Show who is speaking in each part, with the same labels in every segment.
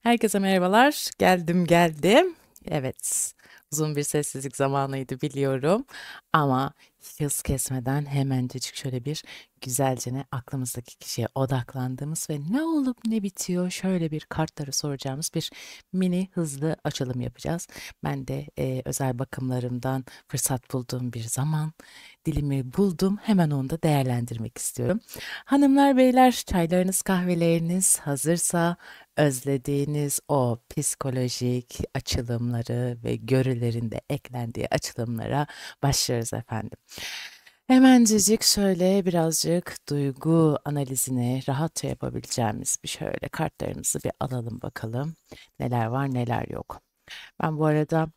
Speaker 1: Herkese merhabalar. Geldim. Evet, uzun bir sessizlik zamanıydı biliyorum. Ama hız kesmeden hemencecik şöyle bir güzelce aklımızdaki kişiye odaklandığımız ve ne olup ne bitiyor şöyle bir kartları soracağımız bir mini hızlı açılım yapacağız. Ben de özel bakımlarımdan fırsat bulduğum bir zaman dilimi buldum. Hemen onu da değerlendirmek istiyorum. Hanımlar, beyler, çaylarınız, kahveleriniz hazırsa özlediğiniz o psikolojik açılımları ve görülerinde eklendiği açılımlara başlıyoruz efendim. Hemencecik şöyle birazcık duygu analizini rahatça yapabileceğimiz bir şöyle kartlarımızı bir alalım bakalım. Neler var neler yok. Ben bu arada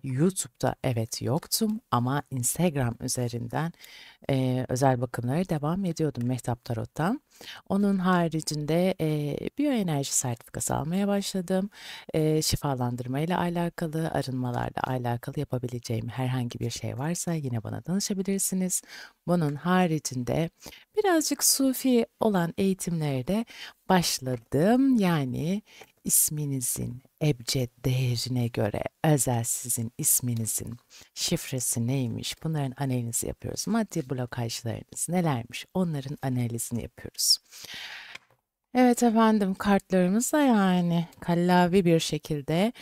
Speaker 1: YouTube'da evet yoktum ama Instagram üzerinden özel bakımlara devam ediyordum Mehtap Tarot'tan. Onun haricinde biyoenerji sertifikası almaya başladım. Şifalandırma ile alakalı, arınmalarla alakalı yapabileceğim herhangi bir şey varsa yine bana danışabilirsiniz. Bunun haricinde birazcık sufi olan eğitimlere de başladım. Yani isminizin ebced değerine göre özel sizin isminizin şifresi neymiş? Bunların analizini yapıyoruz. Maddi blokajlarınız nelermiş? Onların analizini yapıyoruz. Evet efendim, kartlarımız da yani kallavi bir şekilde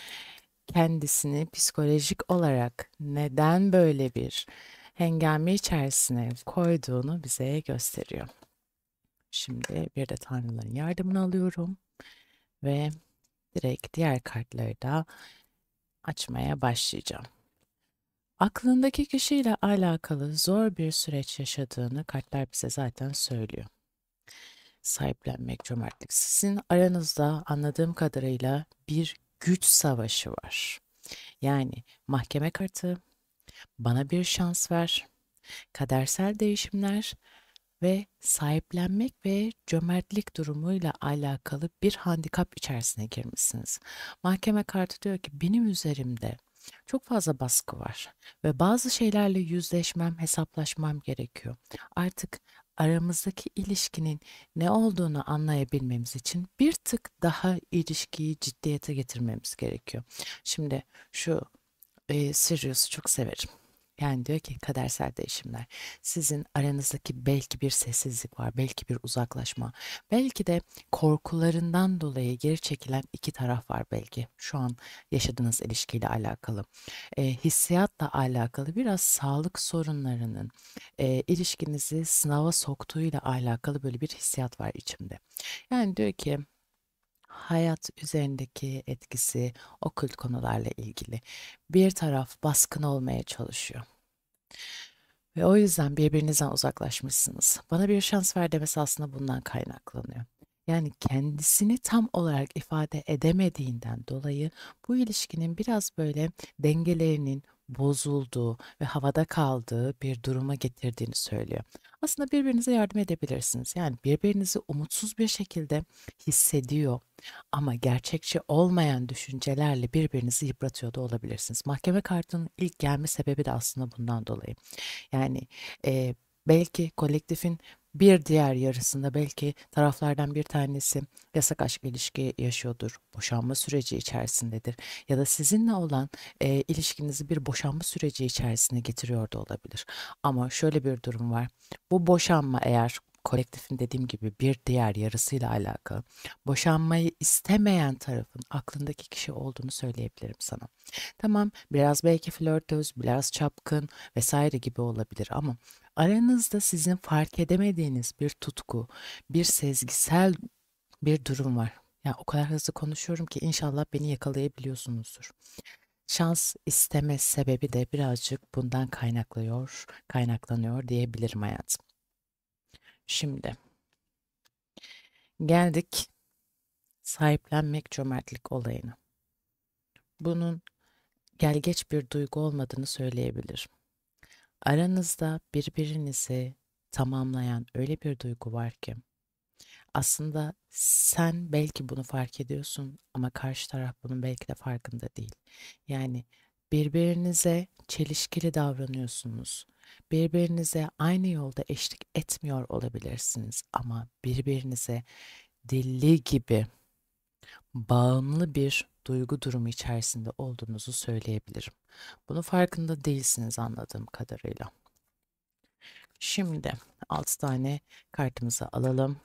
Speaker 1: kendisini psikolojik olarak neden böyle bir hengame içerisine koyduğunu bize gösteriyor. Şimdi bir de tanrıların yardımını alıyorum ve direkt diğer kartları da açmaya başlayacağım. Aklındaki kişiyle alakalı zor bir süreç yaşadığını kartlar bize zaten söylüyor. Sahiplenmek, cömertlik. Sizin aranızda anladığım kadarıyla bir güç savaşı var. Yani mahkeme kartı, bana bir şans ver, kadersel değişimler ve sahiplenmek ve cömertlik durumuyla alakalı bir handikap içerisine girmişsiniz. Mahkeme kartı diyor ki benim üzerimde çok fazla baskı var ve bazı şeylerle yüzleşmem, hesaplaşmam gerekiyor. Artık aramızdaki ilişkinin ne olduğunu anlayabilmemiz için bir tık daha ilişkiyi ciddiyete getirmemiz gerekiyor. Şimdi şu Sirius'u çok severim. Yani diyor ki kadersel değişimler. Sizin aranızdaki belki bir sessizlik var, belki bir uzaklaşma, belki de korkularından dolayı geri çekilen iki taraf var belki. Şu an yaşadığınız ilişkiyle alakalı. Hissiyatla alakalı biraz sağlık sorunlarının ilişkinizi sınava soktuğuyla alakalı böyle bir hissiyat var içimde. Yani diyor ki hayat üzerindeki etkisi okült konularla ilgili. Bir taraf baskın olmaya çalışıyor. Ve o yüzden birbirinizden uzaklaşmışsınız. Bana bir şans ver demesi aslında bundan kaynaklanıyor. Yani kendisini tam olarak ifade edemediğinden dolayı bu ilişkinin biraz böyle dengelerinin bozulduğu ve havada kaldığı bir duruma getirdiğini söylüyor. Aslında birbirinize yardım edebilirsiniz. Yani birbirinizi umutsuz bir şekilde hissediyor ama gerçekçi olmayan düşüncelerle birbirinizi yıpratıyor da olabilirsiniz. Mahkeme kartının ilk gelme sebebi de aslında bundan dolayı. Yani belki kolektifin bir diğer yarısında belki taraflardan bir tanesi yasak aşk ilişki yaşıyordur, boşanma süreci içerisindedir ya da sizinle olan ilişkinizi bir boşanma süreci içerisine getiriyor da olabilir. Ama şöyle bir durum var. Bu boşanma eğer kolektifin dediğim gibi bir diğer yarısıyla alakalı boşanmayı istemeyen tarafın aklındaki kişi olduğunu söyleyebilirim sana. Tamam, biraz belki flörtöz, biraz çapkın vesaire gibi olabilir ama aranızda sizin fark edemediğiniz bir tutku, bir sezgisel bir durum var. Ya o kadar hızlı konuşuyorum ki inşallah beni yakalayabiliyorsunuzdur. Şans isteme sebebi de birazcık bundan kaynaklanıyor diyebilirim hayatım. Şimdi geldik sahiplenmek cömertlik olayına. Bunun gelgeç bir duygu olmadığını söyleyebilirim. Aranızda birbirinizi tamamlayan öyle bir duygu var ki aslında sen belki bunu fark ediyorsun ama karşı taraf bunun belki de farkında değil. Yani birbirinize çelişkili davranıyorsunuz. Birbirinize aynı yolda eşlik etmiyor olabilirsiniz ama birbirinize deli gibi bağımlı bir duygu durumu içerisinde olduğunuzu söyleyebilirim. Bunun farkında değilsiniz anladığım kadarıyla. Şimdi 6 tane kartımızı alalım.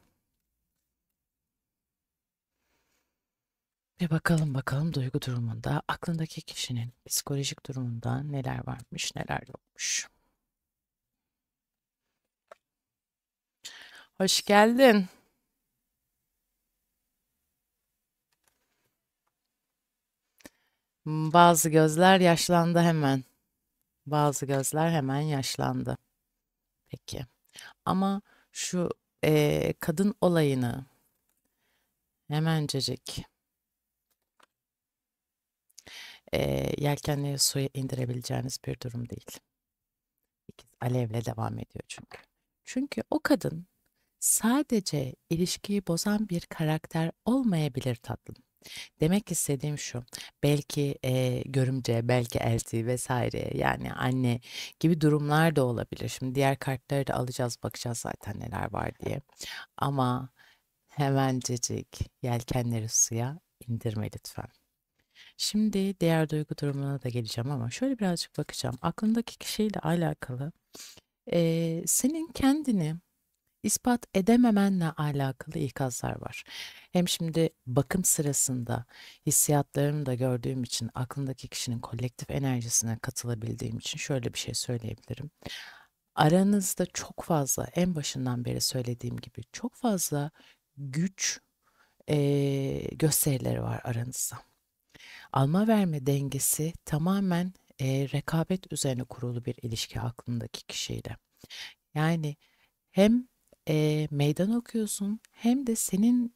Speaker 1: Bir bakalım duygu durumunda aklındaki kişinin psikolojik durumunda neler varmış neler yokmuş. Hoş geldin. Bazı gözler yaşlandı hemen. Bazı gözler hemen yaşlandı. Peki. Ama şu kadın olayını hemencecik yelkenleri suya indirebileceğiniz bir durum değil. İkiz alevle devam ediyor çünkü. Çünkü o kadın sadece ilişkiyi bozan bir karakter olmayabilir tatlım. Demek istediğim şu, belki görümce, belki elti vesaire yani anne gibi durumlar da olabilir. Şimdi diğer kartları da alacağız, bakacağız zaten neler var diye. Ama hemencecik yelkenleri suya indirme lütfen. Şimdi diğer duygu durumuna da geleceğim ama şöyle birazcık bakacağım. Aklındaki kişiyle alakalı senin kendini ispat edememenle alakalı ikazlar var. Hem şimdi bakım sırasında hissiyatlarımı da gördüğüm için aklındaki kişinin kolektif enerjisine katılabildiğim için şöyle bir şey söyleyebilirim. Aranızda çok fazla en başından beri söylediğim gibi çok fazla güç gösterileri var aranızda. Alma verme dengesi tamamen rekabet üzerine kurulu bir ilişki aklındaki kişiyle. Yani hem meydan okuyorsun hem de senin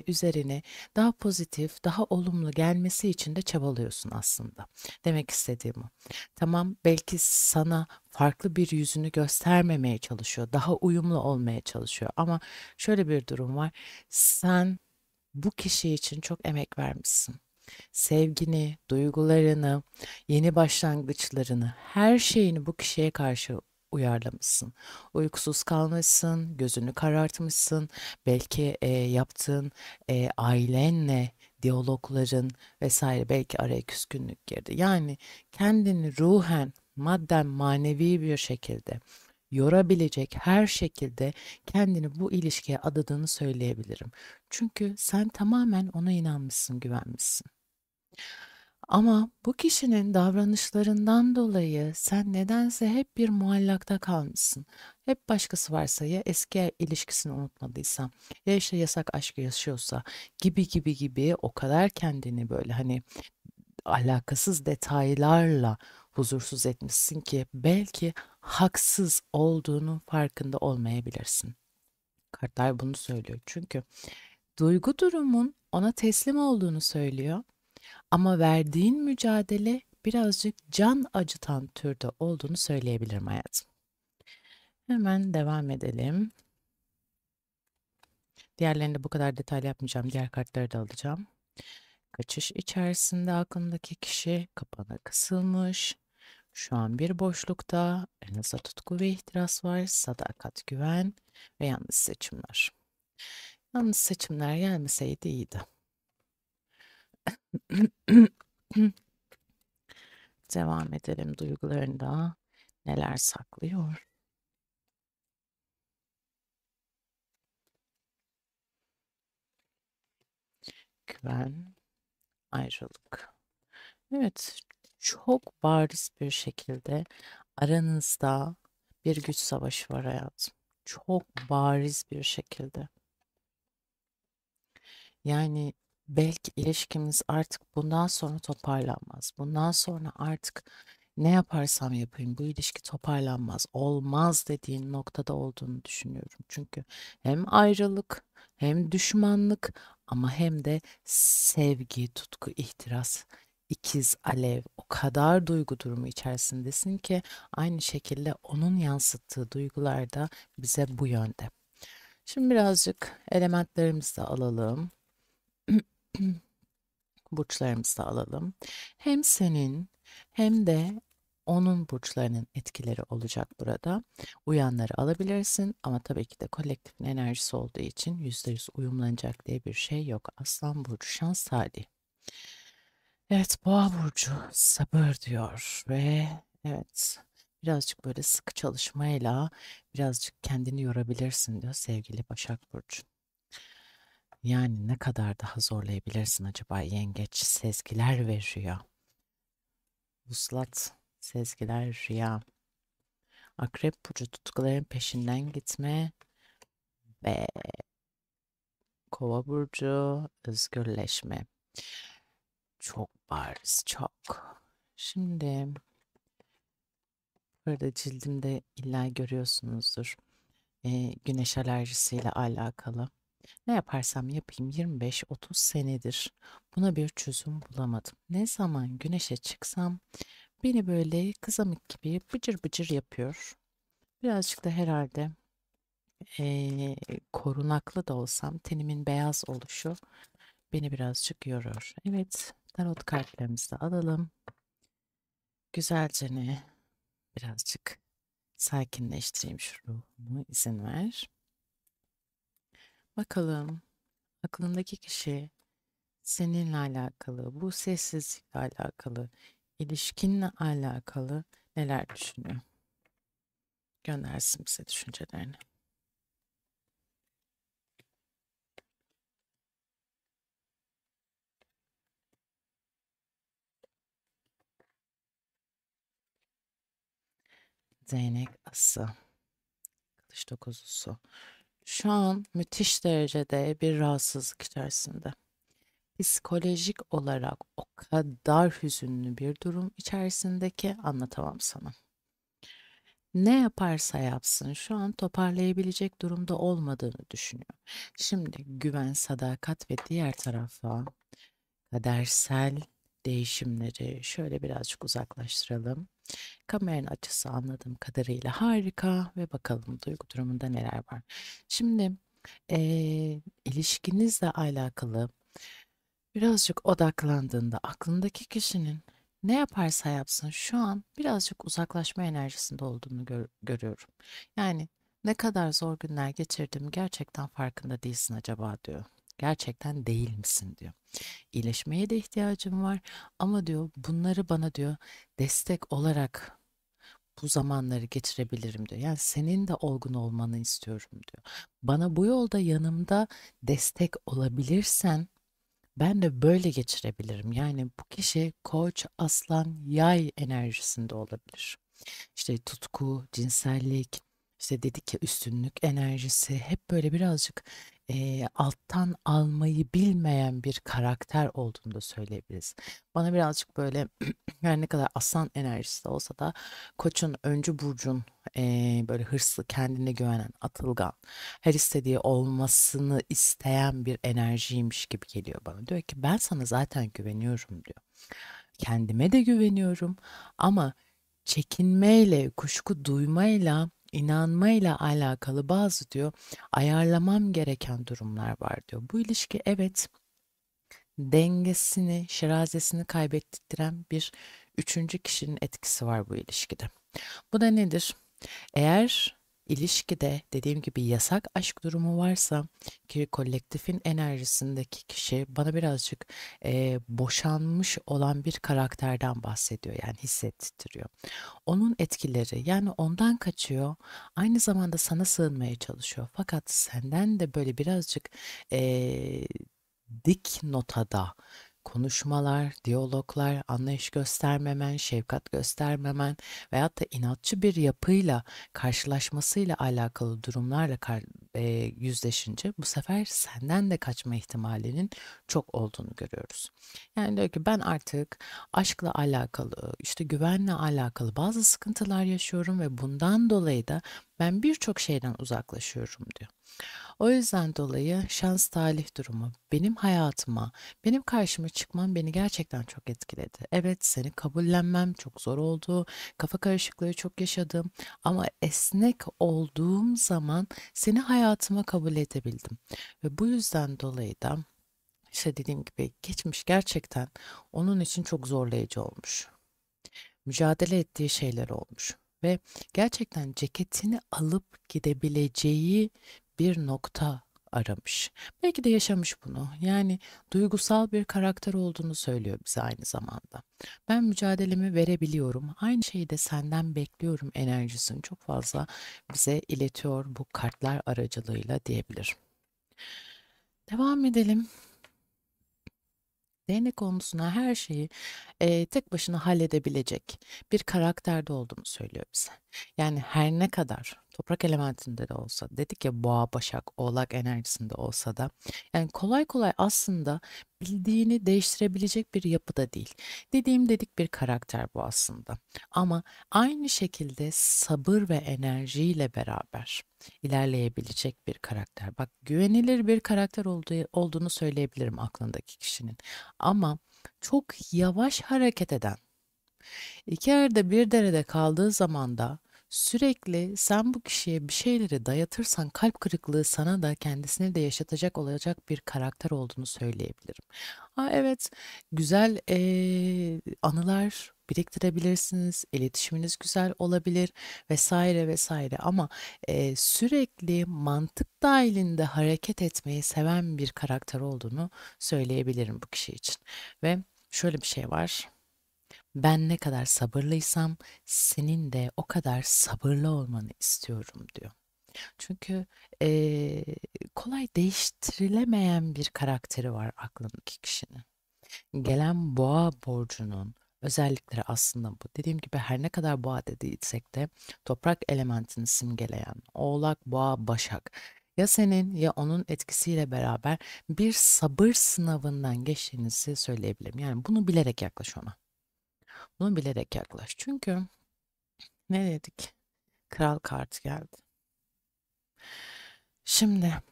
Speaker 1: üzerine daha pozitif, daha olumlu gelmesi için de çabalıyorsun aslında. Demek istediğim o. Tamam, belki sana farklı bir yüzünü göstermemeye çalışıyor, daha uyumlu olmaya çalışıyor ama şöyle bir durum var. Sen bu kişi için çok emek vermişsin. Sevgini, duygularını, yeni başlangıçlarını, her şeyini bu kişiye karşı uyarlamışsın. Uykusuz kalmışsın, gözünü karartmışsın. Belki yaptığın ailenle diyalogların vesaire belki araya küskünlük girdi. Yani kendini ruhen, madden, manevi bir şekilde yorabilecek her şekilde kendini bu ilişkiye adadığını söyleyebilirim. Çünkü sen tamamen ona inanmışsın, güvenmişsin. Ama bu kişinin davranışlarından dolayı sen nedense hep bir muallakta kalmışsın. Hep başkası varsa ya eski ilişkisini unutmadıysa ya işte yasak aşkı yaşıyorsa gibi o kadar kendini böyle hani alakasız detaylarla huzursuz etmişsin ki belki haksız olduğunun farkında olmayabilirsin. Kartlar bunu söylüyor. Çünkü duygu durumun ona teslim olduğunu söylüyor. Ama verdiğin mücadele birazcık can acıtan türde olduğunu söyleyebilirim hayatım. Hemen devam edelim. Diğerlerini de bu kadar detaylı yapmayacağım. Diğer kartları da alacağım. Kaçış içerisinde aklındaki kişi kapana kısılmış. Şu an bir boşlukta. Aranızda tutku ve ihtiras var. Sadakat, güven ve yanlış seçimler. Yanlış seçimler gelmeseydi iyiydi. Devam edelim duygularında neler saklıyor. Güven, ayrılık. Evet, çok bariz bir şekilde aranızda bir güç savaşı var hayatım. Çok bariz bir şekilde. Yani belki ilişkimiz artık bundan sonra toparlanmaz. Bundan sonra artık ne yaparsam yapayım bu ilişki toparlanmaz. Olmaz dediğin noktada olduğunu düşünüyorum. Çünkü hem ayrılık hem düşmanlık ama hem de sevgi, tutku, ihtiras, ikiz alev o kadar duygu durumu içerisindesin ki aynı şekilde onun yansıttığı duygular da bize bu yönde. Şimdi birazcık elementlerimizi de alalım. Burçlarımızı da alalım. Hem senin hem de Onun burçlarının etkileri olacak burada. Uyanları alabilirsin ama tabii ki de kolektifin enerjisi olduğu için %100 uyumlanacak diye bir şey yok. Aslan burcu şans talihi. Evet, Boğa burcu sabır diyor ve evet, birazcık böyle sıkı çalışmayla birazcık kendini yorabilirsin diyor sevgili Başak burcu. Yani ne kadar daha zorlayabilirsin acaba yengeç, sezgiler ve rüya. Vuslat, sezgiler, rüya. Akrep burcu tutkuların peşinden gitme ve Kova burcu özgürleşme. Çok bariz, çok. Şimdi burada cildimde illa görüyorsunuzdur. Güneş alerjisiyle alakalı. Ne yaparsam yapayım 25-30 senedir buna bir çözüm bulamadım. Ne zaman güneşe çıksam beni böyle kızamık gibi bıcır bıcır yapıyor. Birazcık da herhalde eee, korunaklı da olsam tenimin beyaz oluşu beni birazcık yorur. Evet, tarot kartlarımızı da alalım. Güzelce ne birazcık sakinleştireyim şu ruhumu, izin ver. Bakalım aklındaki kişi seninle alakalı, bu sessizlikle alakalı, ilişkinle alakalı neler düşünüyor? Göndersin bize düşüncelerini. Değnek ası, kılıç dokuzusu. Şu an müthiş derecede bir rahatsızlık içerisinde. Psikolojik olarak o kadar hüzünlü bir durum içerisinde ki anlatamam sana. Ne yaparsa yapsın şu an toparlayabilecek durumda olmadığını düşünüyor. Şimdi güven, sadakat ve diğer tarafa kadersel değişimleri şöyle birazcık uzaklaştıralım. Kameranın açısı anladığım kadarıyla harika ve bakalım duygu durumunda neler var. Şimdi ilişkinizle alakalı birazcık odaklandığında aklındaki kişinin ne yaparsa yapsın şu an birazcık uzaklaşma enerjisinde olduğunu görüyorum. Yani ne kadar zor günler geçirdim gerçekten farkında değilsin acaba diyor. Gerçekten değil misin diyor. İyileşmeye de ihtiyacım var ama diyor bunları bana diyor destek olarak bu zamanları geçirebilirim diyor. Yani senin de olgun olmanı istiyorum diyor. Bana bu yolda yanımda destek olabilirsen ben de böyle geçirebilirim. Yani bu kişi Koç, Aslan, Yay enerjisinde olabilir. İşte tutku, cinsellik, işte dedik ya üstünlük enerjisi hep böyle birazcık alttan almayı bilmeyen bir karakter olduğunu da söyleyebiliriz. Bana birazcık böyle her ne kadar aslan enerjisi de olsa da Koç'un öncü burcun böyle hırslı, kendine güvenen, atılgan, her istediği olmasını isteyen bir enerjiymiş gibi geliyor bana. Diyor ki ben sana zaten güveniyorum diyor. Kendime de güveniyorum ama çekinmeyle, kuşku duymayla, inanmayla alakalı bazı diyor ayarlamam gereken durumlar var diyor. Bu ilişki evet dengesini, şirazesini kaybettiren bir üçüncü kişinin etkisi var bu ilişkide. Bu da nedir? Eğer ilişkide dediğim gibi yasak aşk durumu varsa ki kolektifin enerjisindeki kişi bana birazcık boşanmış olan bir karakterden bahsediyor yani hissettiriyor. Onun etkileri yani ondan kaçıyor aynı zamanda sana sığınmaya çalışıyor fakat senden de böyle birazcık eee, dik notada konuşmalar, diyaloglar, anlayış göstermemen, şefkat göstermemen veyahut da inatçı bir yapıyla karşılaşmasıyla alakalı durumlarla yüzleşince bu sefer senden de kaçma ihtimalinin çok olduğunu görüyoruz. Yani diyor ki ben artık aşkla alakalı, işte güvenle alakalı bazı sıkıntılar yaşıyorum ve bundan dolayı da ben birçok şeyden uzaklaşıyorum diyor. O yüzden dolayı şans talih durumu benim hayatıma, benim karşıma çıkmam beni gerçekten çok etkiledi. Evet, seni kabullenmem çok zor oldu. Kafa karışıklığı çok yaşadım ama esnek olduğum zaman seni hayatıma kabul edebildim. Ve bu yüzden dolayı da işte dediğim gibi geçmiş gerçekten onun için çok zorlayıcı olmuş. mücadele ettiği şeyler olmuş ve gerçekten ceketini alıp gidebileceği bir nokta aramış. Belki de yaşamış bunu. Yani duygusal bir karakter olduğunu söylüyor bize aynı zamanda. Ben mücadelemi verebiliyorum. Aynı şeyi de senden bekliyorum enerjisini çok fazla bize iletiyor bu kartlar aracılığıyla diyebilirim. Devam edelim. Değnek konusuna her şeyi tek başına halledebilecek bir karakterde olduğunu söylüyor bize. Yani her ne kadar toprak elementinde de olsa, dedik ya boğa, başak, oğlak enerjisinde olsa da yani kolay kolay aslında bildiğini değiştirebilecek bir yapıda değil. Dediğim dedik bir karakter bu aslında. Ama aynı şekilde sabır ve enerjiyle beraber ilerleyebilecek bir karakter. Bak güvenilir bir karakter olduğunu söyleyebilirim aklındaki kişinin. Ama çok yavaş hareket eden, iki yerde bir derede kaldığı zaman da sürekli sen bu kişiye bir şeyleri dayatırsan kalp kırıklığı sana da kendisine de yaşatacak olacak bir karakter olduğunu söyleyebilirim. Ha, evet, güzel anılar biriktirebilirsiniz, iletişiminiz güzel olabilir vesaire vesaire ama sürekli mantık dahilinde hareket etmeyi seven bir karakter olduğunu söyleyebilirim bu kişi için. Ve şöyle bir şey var. Ben ne kadar sabırlıysam senin de o kadar sabırlı olmanı istiyorum diyor. Çünkü eee, kolay değiştirilemeyen bir karakteri var aklındaki kişinin. Gelen boğa burcunun özellikleri aslında bu. Dediğim gibi her ne kadar boğa dediysek de toprak elementini simgeleyen oğlak, boğa, başak ya senin ya onun etkisiyle beraber bir sabır sınavından geçtiğinizi söyleyebilirim. Yani bunu bilerek yaklaş ona. Bunu bilerek yaklaş. Çünkü ne dedik? Kral kartı geldi. Şimdi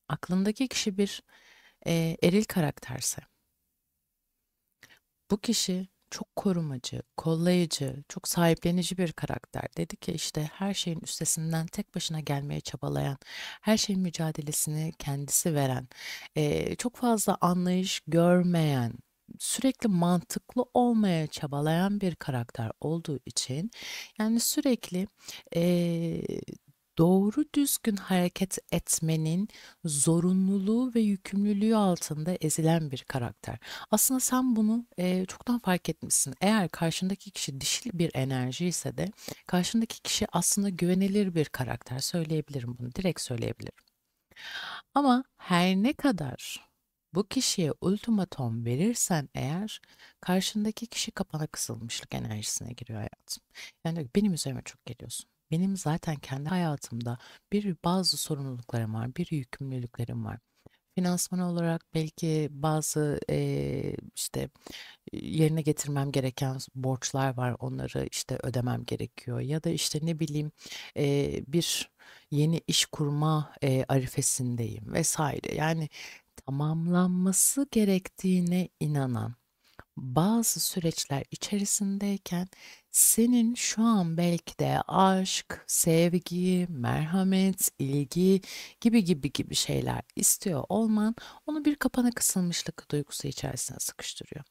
Speaker 1: aklındaki kişi bir eril karakterse, bu kişi çok korumacı, kollayıcı, çok sahiplenici bir karakter. Dedi ki işte her şeyin üstesinden tek başına gelmeye çabalayan, her şeyin mücadelesini kendisi veren, çok fazla anlayış görmeyen, sürekli mantıklı olmaya çabalayan bir karakter olduğu için yani sürekli eee, doğru düzgün hareket etmenin zorunluluğu ve yükümlülüğü altında ezilen bir karakter. Aslında sen bunu çoktan fark etmişsin. Eğer karşındaki kişi dişil bir enerji ise de karşındaki kişi aslında güvenilir bir karakter. Söyleyebilirim bunu, direkt söyleyebilirim. Ama her ne kadar bu kişiye ultimatom verirsen eğer karşındaki kişi kapana kısılmışlık enerjisine giriyor hayatım. Yani benim üzerime çok geliyorsun. Benim zaten kendi hayatımda bazı sorumluluklarım var, bir yükümlülüklerim var. Finansman olarak belki bazı işte yerine getirmem gereken borçlar var. Onları işte ödemem gerekiyor. Ya da işte ne bileyim bir yeni iş kurma arifesindeyim vesaire. Yani tamamlanması gerektiğine inanan bazı süreçler içerisindeyken senin şu an belki de aşk, sevgi, merhamet, ilgi gibi şeyler istiyor olman onu bir kapana kısılmışlık duygusu içerisine sıkıştırıyor.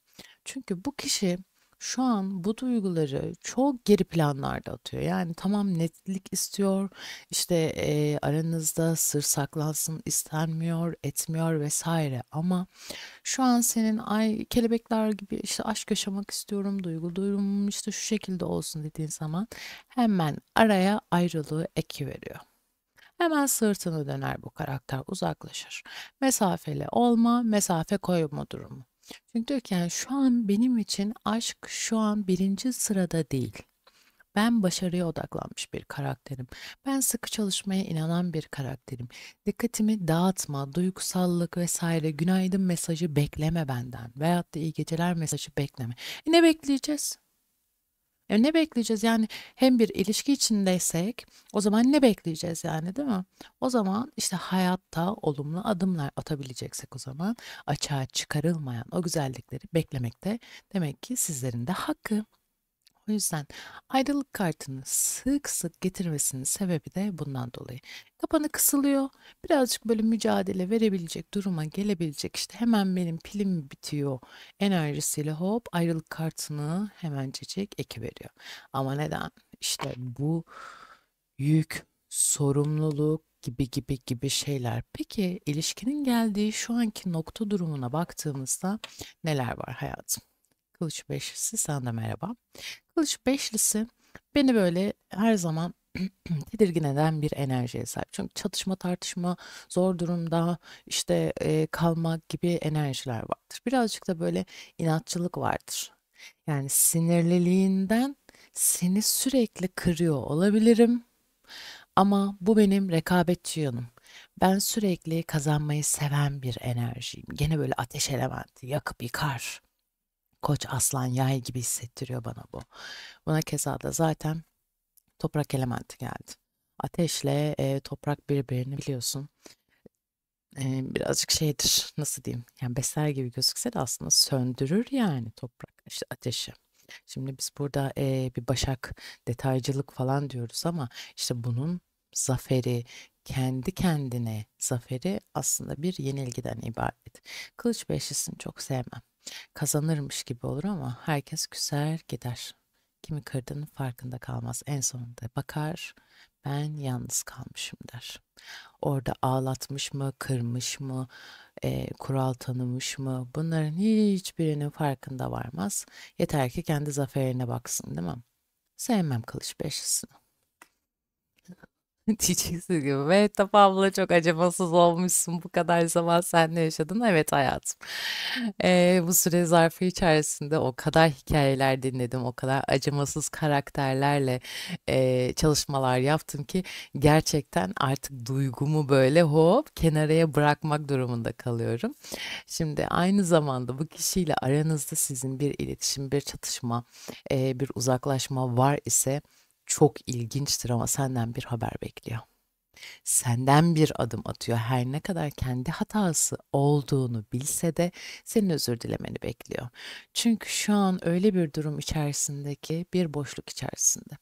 Speaker 1: Çünkü bu kişi şu an bu duyguları çok geri planlarda atıyor. Yani tamam netlik istiyor, işte aranızda sır saklansın istenmiyor, etmiyor vesaire ama şu an senin ay kelebekler gibi işte aşk yaşamak istiyorum, duygu durumum işte şu şekilde olsun dediğin zaman hemen araya ayrılığı ekiveriyor. Hemen sırtını döner bu karakter, uzaklaşır. Mesafeli olma, mesafe koyma durumu. Çünkü diyor ki yani şu an benim için aşk şu an birinci sırada değil. Ben başarıya odaklanmış bir karakterim. Ben sıkı çalışmaya inanan bir karakterim. Dikkatimi dağıtma, duygusallık vesaire, günaydın mesajı bekleme benden. Veyahut da iyi geceler mesajı bekleme. Ne bekleyeceğiz? Ne bekleyeceğiz? Yani hem bir ilişki içindeysek o zaman ne bekleyeceğiz yani değil mi? O zaman işte hayatta olumlu adımlar atabileceksek o zaman açığa çıkarılmayan o güzellikleri beklemekte demek ki sizlerin de hakkı. O yüzden ayrılık kartını sık sık getirmesinin sebebi de bundan dolayı. Kapanı kısılıyor. Birazcık böyle mücadele verebilecek duruma gelebilecek, işte hemen benim pilim bitiyor enerjisiyle hop ayrılık kartını hemencecik ekiveriyor. Ama neden? İşte bu yük, sorumluluk gibi şeyler. Peki ilişkinin geldiği şu anki nokta durumuna baktığımızda neler var hayatım? Kılıç beşlisi, sana da merhaba. Kılıç beşlisi beni böyle her zaman tedirgin eden bir enerjiye sahip. Çünkü çatışma, tartışma, zor durumda işte kalmak gibi enerjiler vardır. Birazcık da böyle inatçılık vardır. Yani sinirliliğinden seni sürekli kırıyor olabilirim. Ama bu benim rekabetçi yanım. Ben sürekli kazanmayı seven bir enerjiyim. Gene böyle ateş elementi yakıp yıkar. Koç, aslan, yay gibi hissettiriyor bana bu. Buna keza da zaten toprak elementi geldi. Ateşle toprak birbirini biliyorsun. Birazcık şeydir, nasıl diyeyim? Yani besler gibi gözükse de aslında söndürür yani toprak, işte ateşi. Şimdi biz burada bir başak detaycılık falan diyoruz ama işte bunun zaferi, kendi kendine zaferi aslında bir yenilgiden ibaret. Kılıç beşlisini çok sevmem. Kazanırmış gibi olur ama herkes küser gider. Kimi kırdığının farkında kalmaz. En sonunda bakar, ben yalnız kalmışım der. Orada ağlatmış mı, kırmış mı, kural tanımış mı? Bunların hiçbirinin farkında varmaz. Yeter ki kendi zaferine baksın, değil mi? Sevmem kılıç beşlisini. Diyeceksin gibi. Mehtap abla çok acımasız olmuşsun. Bu kadar zaman sen ne yaşadın? Evet hayatım. Bu süre zarfı içerisinde o kadar hikayeler dinledim. O kadar acımasız karakterlerle çalışmalar yaptım ki gerçekten artık duygumu böyle hop kenaraya bırakmak durumunda kalıyorum. Şimdi aynı zamanda bu kişiyle aranızda sizin bir iletişim, bir çatışma, bir uzaklaşma var ise çok ilginçtir ama senden bir haber bekliyor. Senden bir adım atıyor. Her ne kadar kendi hatası olduğunu bilse de senin özür dilemeni bekliyor. Çünkü şu an öyle bir durum içerisindeki bir boşluk içerisinde.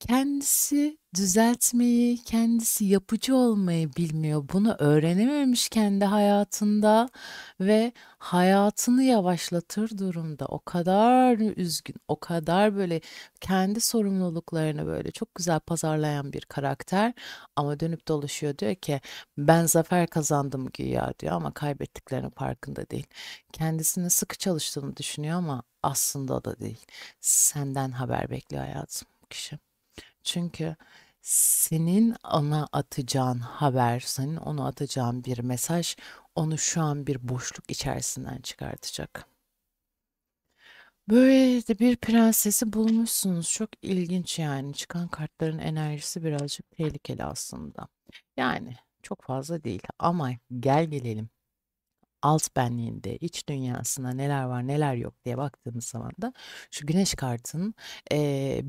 Speaker 1: Kendisi düzeltmeyi, kendisi yapıcı olmayı bilmiyor. Bunu öğrenememiş kendi hayatında ve hayatını yavaşlatır durumda. O kadar üzgün, o kadar böyle kendi sorumluluklarını böyle çok güzel pazarlayan bir karakter ama dönüp dolaşıyor diyor ki ben zafer kazandım güya diyor ama kaybettiklerinin farkında değil. Kendisini sıkı çalıştığını düşünüyor ama aslında o da değil. Senden haber bekliyor hayatım bu kişi. Çünkü senin ona atacağın haber, senin ona atacağın bir mesaj onu şu an bir boşluk içerisinden çıkartacak. Böyle de bir prensesi bulmuşsunuz. Çok ilginç yani. Çıkan kartların enerjisi birazcık tehlikeli aslında. Yani çok fazla değil ama gel gelelim alt benliğinde, iç dünyasında neler var neler yok diye baktığımız zaman da şu güneş kartının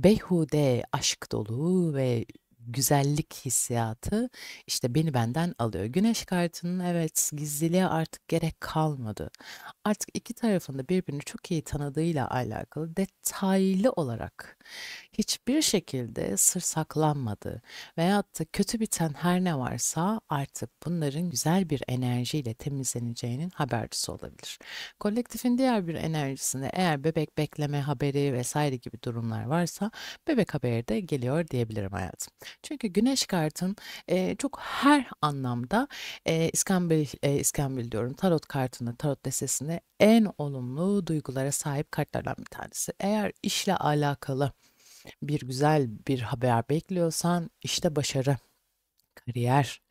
Speaker 1: beyhude aşk dolu ve güzellik hissiyatı işte beni benden alıyor. Güneş kartının evet gizliliğe artık gerek kalmadı. Artık iki tarafında birbirini çok iyi tanıdığıyla alakalı detaylı olarak hiçbir şekilde sır saklanmadı veyahut da kötü biten her ne varsa artık bunların güzel bir enerjiyle temizleneceğinin habercisi olabilir. Kolektifin diğer bir enerjisinde eğer bebek bekleme haberi vesaire gibi durumlar varsa bebek haberi de geliyor diyebilirim hayatım. Çünkü güneş kartın çok her anlamda İskambil diyorum tarot kartında tarot destesinde en olumlu duygulara sahip kartlardan bir tanesi. Eğer işle alakalı bir güzel bir haber bekliyorsan işte başarı, kariyer,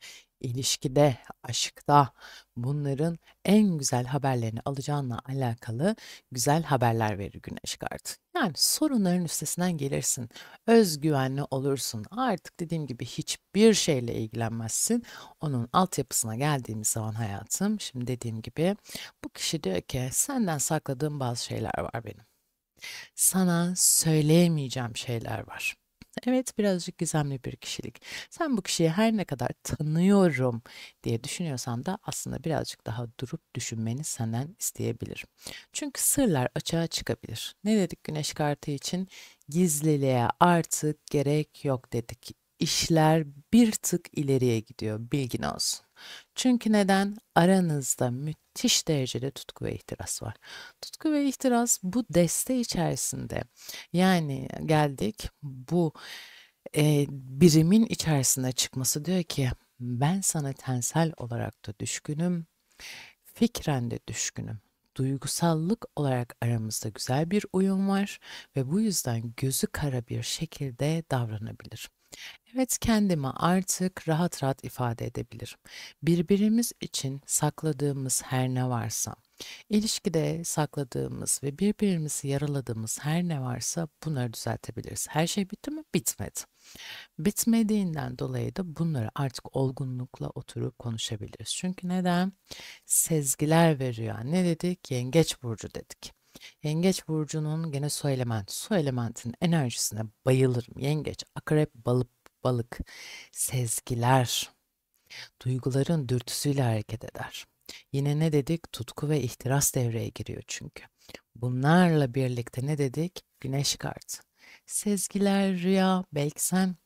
Speaker 1: ilişkide, aşkta bunların en güzel haberlerini alacağınla alakalı güzel haberler verir güneş kartı. Yani sorunların üstesinden gelirsin, özgüvenli olursun. Artık dediğim gibi hiçbir şeyle ilgilenmezsin. Onun altyapısına geldiğimiz zaman hayatım, şimdi dediğim gibi bu kişi diyor ki senden sakladığım bazı şeyler var benim. Sana söyleyemeyeceğim şeyler var. Evet, birazcık gizemli bir kişilik. Sen bu kişiyi her ne kadar tanıyorum diye düşünüyorsan da aslında birazcık daha durup düşünmeni senden isteyebilir. Çünkü sırlar açığa çıkabilir. Ne dedik güneş kartı için? Gizliliğe artık gerek yok dedik. İşler bir tık ileriye gidiyor, bilgin olsun. Çünkü neden? Aranızda müthiş derecede tutku ve ihtiras var. Tutku ve ihtiras bu deste içerisinde. Yani geldik bu birimin içerisine çıkması diyor ki ben sana tensel olarak da düşkünüm, fikren de düşkünüm. Duygusallık olarak aramızda güzel bir uyum var ve bu yüzden gözü kara bir şekilde davranabilir. Evet, kendimi artık rahat rahat ifade edebilirim. Birbirimiz için sakladığımız her ne varsa, ilişkide sakladığımız ve birbirimizi yaraladığımız her ne varsa bunları düzeltebiliriz. Her şey bitti mi? Bitmedi. Bitmediğinden dolayı da bunları artık olgunlukla oturup konuşabiliriz. Çünkü neden? Sezgiler veriyor. Ne dedik? Yengeç burcu dedik. Yengeç burcunun gene su elementi. Su elementinin enerjisine bayılırım. Yengeç, akrep, balık. Sezgiler, duyguların dürtüsüyle hareket eder. Yine ne dedik? Tutku ve ihtiras devreye giriyor çünkü. Bunlarla birlikte ne dedik? Güneş kartı. Sezgiler, rüya, belki sen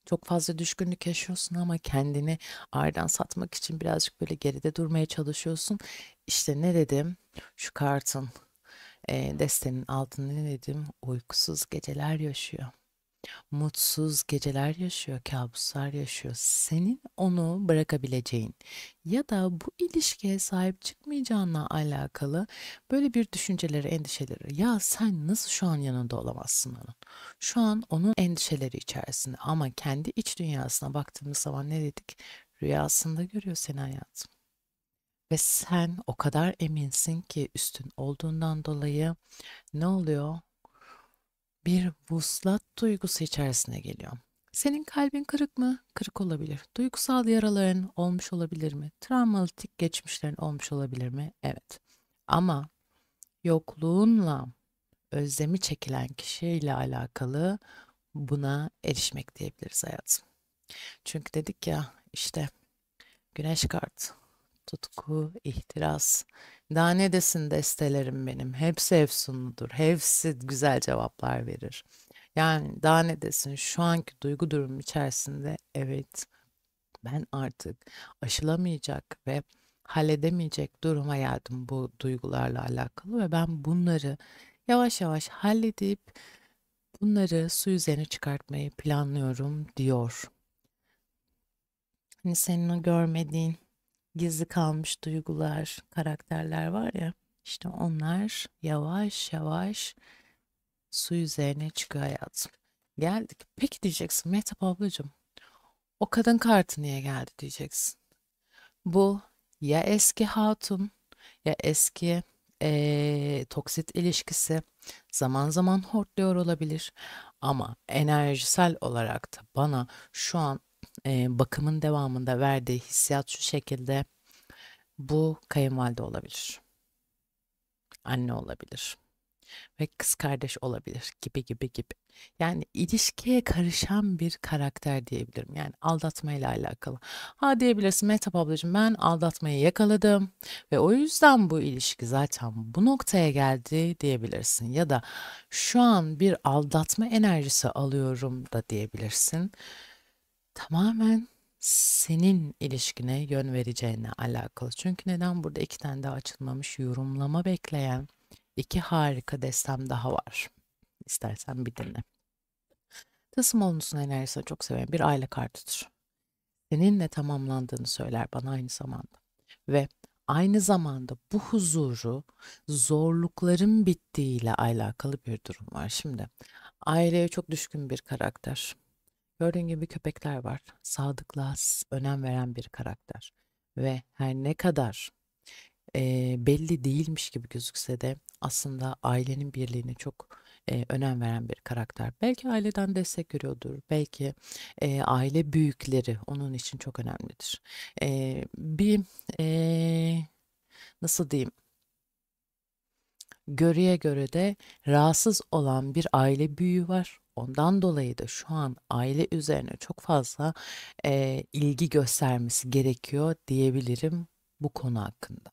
Speaker 1: çok fazla düşkünlük yaşıyorsun ama kendini ağırdan satmak için birazcık böyle geride durmaya çalışıyorsun. İşte ne dedim? Şu kartın destenin altında ne dedim? Uykusuz geceler yaşıyor. Mutsuz geceler yaşıyor, kabuslar yaşıyor. Senin onu bırakabileceğin ya da bu ilişkiye sahip çıkmayacağınla alakalı böyle bir düşünceleri, endişeleri. Ya sen nasıl şu an yanında olamazsın onun? Şu an onun endişeleri içerisinde ama kendi iç dünyasına baktığımız zaman ne dedik? Rüyasında görüyor seni hayatım. Ve sen o kadar eminsin ki üstün olduğundan dolayı ne oluyor? Bir vuslat duygusu içerisine geliyor. Senin kalbin kırık mı? Kırık olabilir. Duygusal yaraların olmuş olabilir mi? Travmatik geçmişlerin olmuş olabilir mi? Evet. Ama yokluğunla özlemi çekilen kişiyle alakalı buna erişmek diyebiliriz hayatım. Çünkü dedik ya işte güneş kartı, tutku, ihtiras. Daha ne desin destelerim benim. Hepsi efsunludur. Hepsi güzel cevaplar verir. Yani daha ne desin şu anki duygu durumu içerisinde evet ben artık aşılamayacak ve halledemeyecek duruma geldim bu duygularla alakalı ve ben bunları yavaş yavaş halledip bunları su üzerine çıkartmayı planlıyorum diyor. Hani senin o görmediğin gizli kalmış duygular, karakterler var ya işte onlar yavaş yavaş su üzerine çıkıyor hayatım. Geldik. Peki diyeceksin Mehtap ablacığım. O kadın kartı niye geldi diyeceksin. Bu ya eski hatun ya eski toksit ilişkisi zaman zaman hortluyor olabilir. Ama enerjisel olarak da bana şu an bakımın devamında verdiği hissiyat şu şekilde bu kayınvalide olabilir. Anne olabilir. Ve kız kardeş olabilir gibi gibi gibi. Yani ilişkiye karışan bir karakter diyebilirim. Yani aldatmayla alakalı. Ha diyebilirsin Mehtap ablacığım ben aldatmayı yakaladım ve o yüzden bu ilişki zaten bu noktaya geldi diyebilirsin. Ya da şu an bir aldatma enerjisi alıyorum da diyebilirsin. Tamamen senin ilişkine yön vereceğine alakalı. Çünkü neden burada iki tane daha açılmamış yorumlama bekleyen iki harika destem daha var. İstersen bir dinle. Tılsım olmuşsun enerjisini çok severim. Bir aile kartıdır. Seninle tamamlandığını söyler bana aynı zamanda. Ve aynı zamanda bu huzuru zorlukların bittiğiyle alakalı bir durum var. Şimdi aileye çok düşkün bir karakter. Gördüğün gibi köpekler var. Sadıklığa önem veren bir karakter. Ve her ne kadar belli değilmiş gibi gözükse de aslında ailenin birliğine çok önem veren bir karakter. Belki aileden destek görüyordur. Belki aile büyükleri onun için çok önemlidir. Bir nasıl diyeyim? Görüye göre de rahatsız olan bir aile büyüğü var. Ondan dolayı da şu an aile üzerine çok fazla ilgi göstermesi gerekiyor diyebilirim bu konu hakkında.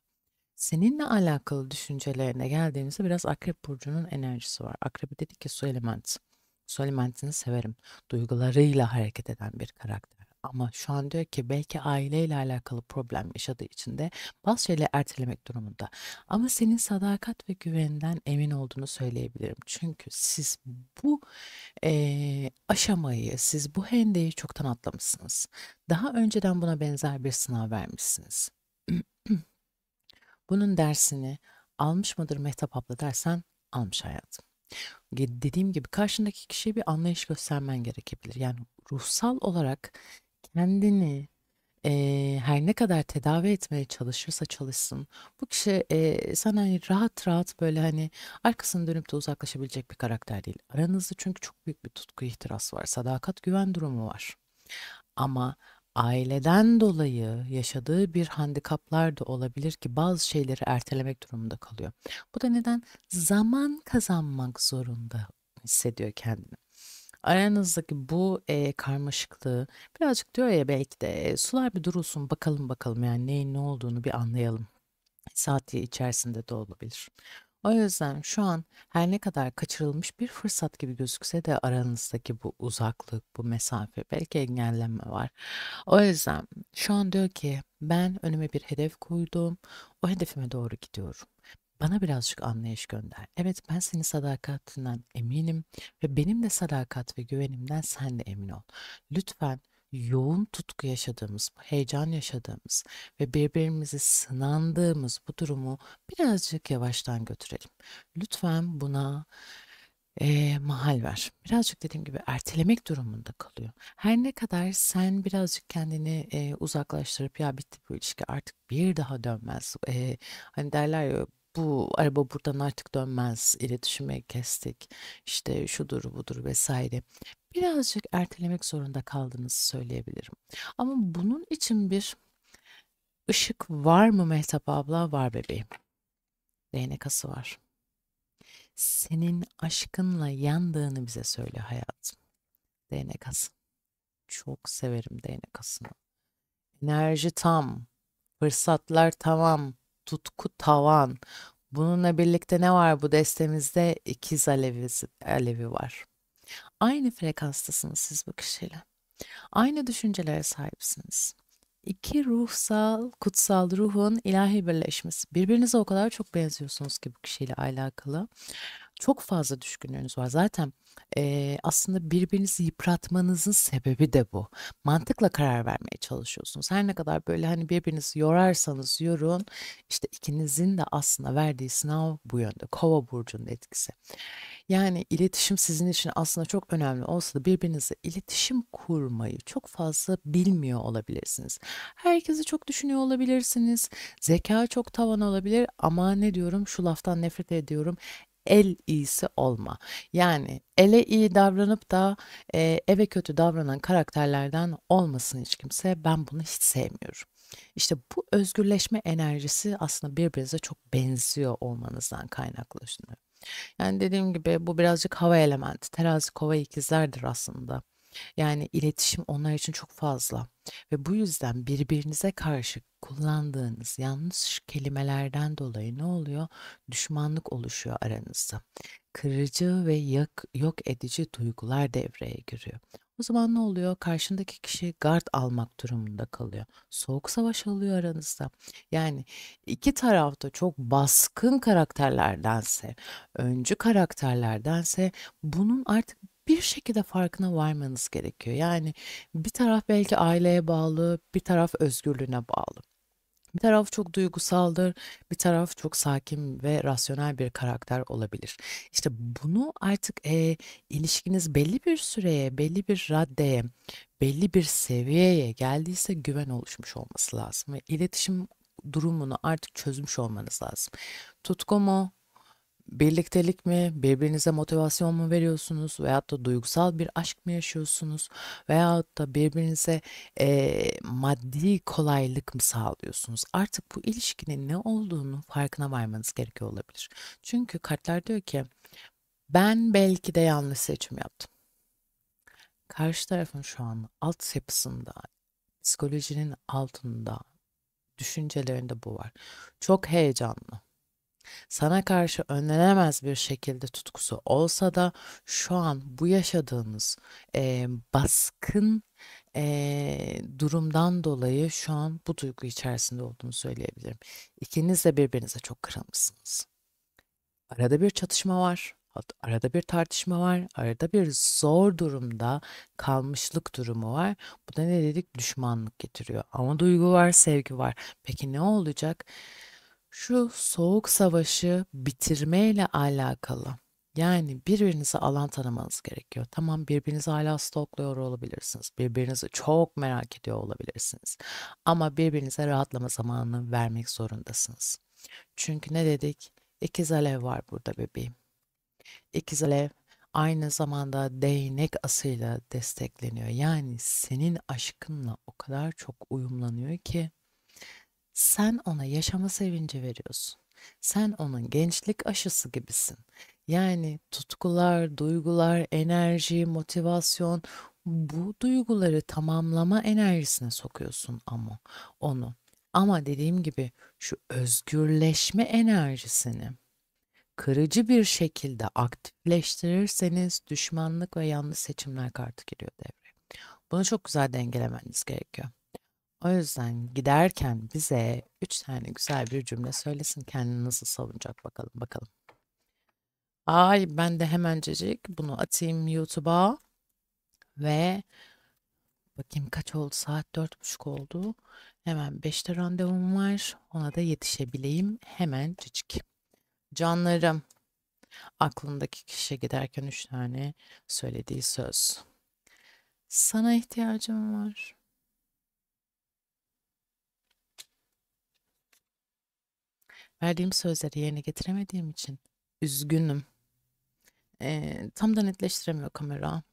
Speaker 1: Seninle alakalı düşüncelerine geldiğimizde biraz Akrep Burcu'nun enerjisi var. Akrep dedi ki su elementi. Su elementini severim. Duygularıyla hareket eden bir karakter. Ama şu an diyor ki belki aileyle alakalı problem yaşadığı için de bazı şeyleri ertelemek durumunda. Ama senin sadakat ve güveninden emin olduğunu söyleyebilirim. Çünkü siz bu aşamayı, siz bu hendeyi çoktan atlamışsınız. Daha önceden buna benzer bir sınav vermişsiniz. Bunun dersini almış mıdır Mehtap abla dersen almış hayatım. Dediğim gibi karşındaki kişiye bir anlayış göstermen gerekebilir. Yani ruhsal olarak kendini her ne kadar tedavi etmeye çalışırsa çalışsın bu kişi sana hani rahat rahat böyle hani arkasını dönüp de uzaklaşabilecek bir karakter değil. Aranızda çünkü çok büyük bir tutku ihtiras var. Sadakat güven durumu var. Ama aileden dolayı yaşadığı bir handikaplar da olabilir ki bazı şeyleri ertelemek durumunda kalıyor. Bu da neden? Zaman kazanmak zorunda hissediyor kendini. Aranızdaki bu karmaşıklığı birazcık diyor ya belki de sular bir durulsun bakalım bakalım yani neyin ne olduğunu bir anlayalım. Saati içerisinde de olabilir. O yüzden şu an her ne kadar kaçırılmış bir fırsat gibi gözükse de aranızdaki bu uzaklık, bu mesafe, belki engellenme var. O yüzden şu an diyor ki ben önüme bir hedef koydum. O hedefime doğru gidiyorum. Bana birazcık anlayış gönder. Evet ben senin sadakatinden eminim ve benim de sadakat ve güvenimden sen de emin ol. Lütfen yoğun tutku yaşadığımız, heyecan yaşadığımız ve birbirimizi sınandığımız bu durumu birazcık yavaştan götürelim. Lütfen buna mahal ver. Birazcık dediğim gibi ertelemek durumunda kalıyor. Her ne kadar sen birazcık kendini uzaklaştırıp ya bitti bu ilişki artık bir daha dönmez. Hani derler ya bu araba buradan artık dönmez. İletişimi kestik. İşte şudur budur vesaire. Birazcık ertelemek zorunda kaldığınızı söyleyebilirim. Ama bunun için bir ışık var mı Mehtap abla? Var bebeğim. Değnek ası var. Senin aşkınla yandığını bize söyle hayatım. Değnek ası. Çok severim değnek asını. Enerji tam. Fırsatlar tamam. Tutku tavan. Bununla birlikte ne var bu destemizde? İkiz alevi var. Aynı frekanstasınız siz bu kişiyle. Aynı düşüncelere sahipsiniz. İki ruhsal, kutsal ruhun ilahi birleşmesi. Birbirinize o kadar çok benziyorsunuz ki bu kişiyle alakalı. Çok fazla düşkünlüğünüz var. Zaten aslında birbirinizi yıpratmanızın sebebi de bu. Mantıkla karar vermeye çalışıyorsunuz. Her ne kadar böyle hani birbirinizi yorarsanız yorun, işte ikinizin de aslında verdiği sınav bu yönde. Kova burcunun etkisi. Yani iletişim sizin için aslında çok önemli olsa da birbirinizle iletişim kurmayı çok fazla bilmiyor olabilirsiniz. Herkesi çok düşünüyor olabilirsiniz. Zeka çok tavan olabilir ama ne diyorum şu laftan nefret ediyorum. El iyisi olma. Yani ele iyi davranıp da eve kötü davranan karakterlerden olmasın hiç kimse. Ben bunu hiç sevmiyorum. İşte bu özgürleşme enerjisi aslında birbirinize çok benziyor olmanızdan kaynaklı. Yani dediğim gibi bu birazcık hava elementi. Terazi kova ikizlerdir aslında. Yani iletişim onlar için çok fazla. Ve bu yüzden birbirinize karşı kullandığınız yanlış kelimelerden dolayı ne oluyor? Düşmanlık oluşuyor aranızda. Kırıcı ve yok edici duygular devreye giriyor. O zaman ne oluyor? Karşındaki kişi gard almak durumunda kalıyor. Soğuk savaş oluyor aranızda. Yani iki tarafta çok baskın karakterlerdense, öncü karakterlerdense bunun artık bir şekilde farkına varmanız gerekiyor. Yani bir taraf belki aileye bağlı, bir taraf özgürlüğüne bağlı. Bir taraf çok duygusaldır, bir taraf çok sakin ve rasyonel bir karakter olabilir. İşte bunu artık ilişkiniz belli bir süreye, belli bir raddeye, belli bir seviyeye geldiyse güven oluşmuş olması lazım ve iletişim durumunu artık çözmüş olmanız lazım. Tutku mu? Birliktelik mi, birbirinize motivasyon mu veriyorsunuz veyahut da duygusal bir aşk mı yaşıyorsunuz veyahut da birbirinize maddi kolaylık mı sağlıyorsunuz? Artık bu ilişkinin ne olduğunu farkına varmanız gerekiyor olabilir. Çünkü kartlar diyor ki ben belki de yanlış seçim yaptım. Karşı tarafın şu an altyapısında, psikolojinin altında, düşüncelerinde bu var. Çok heyecanlı. Sana karşı önlenemez bir şekilde tutkusu olsa da şu an bu yaşadığınız baskın durumdan dolayı şu an bu duygu içerisinde olduğunu söyleyebilirim. İkiniz de birbirinize çok kırılmışsınız. Arada bir çatışma var. Arada bir tartışma var. Arada bir zor durumda kalmışlık durumu var. Bu da ne dedik? Düşmanlık getiriyor. Ama duygu var, sevgi var. Peki ne olacak? Şu soğuk savaşı bitirmeyle alakalı. Yani birbirinize alan tanımanız gerekiyor. Tamam, birbirinizi hala stalkluyor olabilirsiniz. Birbirinizi çok merak ediyor olabilirsiniz. Ama birbirinize rahatlama zamanını vermek zorundasınız. Çünkü ne dedik? İkiz alev var burada bebeğim. İkiz alev aynı zamanda değnek asıyla destekleniyor. Yani senin aşkınla o kadar çok uyumlanıyor ki sen ona yaşama sevinci veriyorsun. Sen onun gençlik aşısı gibisin. Yani tutkular, duygular, enerji, motivasyon, bu duyguları tamamlama enerjisine sokuyorsun ama onu. Ama dediğim gibi şu özgürleşme enerjisini kırıcı bir şekilde aktifleştirirseniz düşmanlık ve yanlış seçimler kartı giriyor devreye. Bunu çok güzel dengelemeniz gerekiyor. O yüzden giderken bize 3 tane güzel bir cümle söylesin, kendini nasıl savunacak bakalım bakalım. Ay ben de hemencecik bunu atayım YouTube'a ve bakayım kaç oldu, saat 4:30 oldu. Hemen 5'te randevum var, ona da yetişebileyim hemencecik. Canlarım, aklındaki kişiye giderken 3 tane söylediği söz. Sana ihtiyacım var. Verdiğim sözleri yerine getiremediğim için üzgünüm. Tam da netleştiremiyor kamera.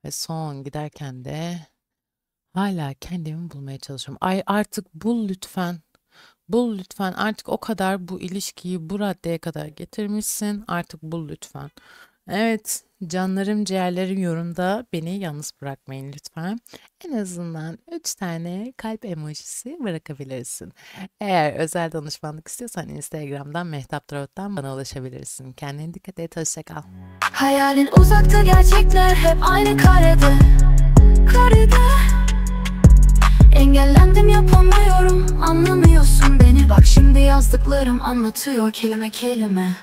Speaker 1: Ve son giderken de hala kendimi bulmaya çalışıyorum. Ay artık bul lütfen. Bul lütfen. Artık o kadar bu ilişkiyi bu raddeye kadar getirmişsin. Artık bul lütfen. Evet, canlarım, ciğerlerim, yorumda beni yalnız bırakmayın lütfen. En azından 3 tane kalp emojisi bırakabilirsin. Eğer özel danışmanlık istiyorsan Instagram'dan Mehtap Tarot'tan bana ulaşabilirsin. Kendine dikkat et, hoşça kal.
Speaker 2: Hayalin uzakta, gerçekler hep aynı karede. Engellendim, yapamıyorum, anlamıyorsun beni. Bak şimdi yazdıklarım anlatıyor kelime kelime.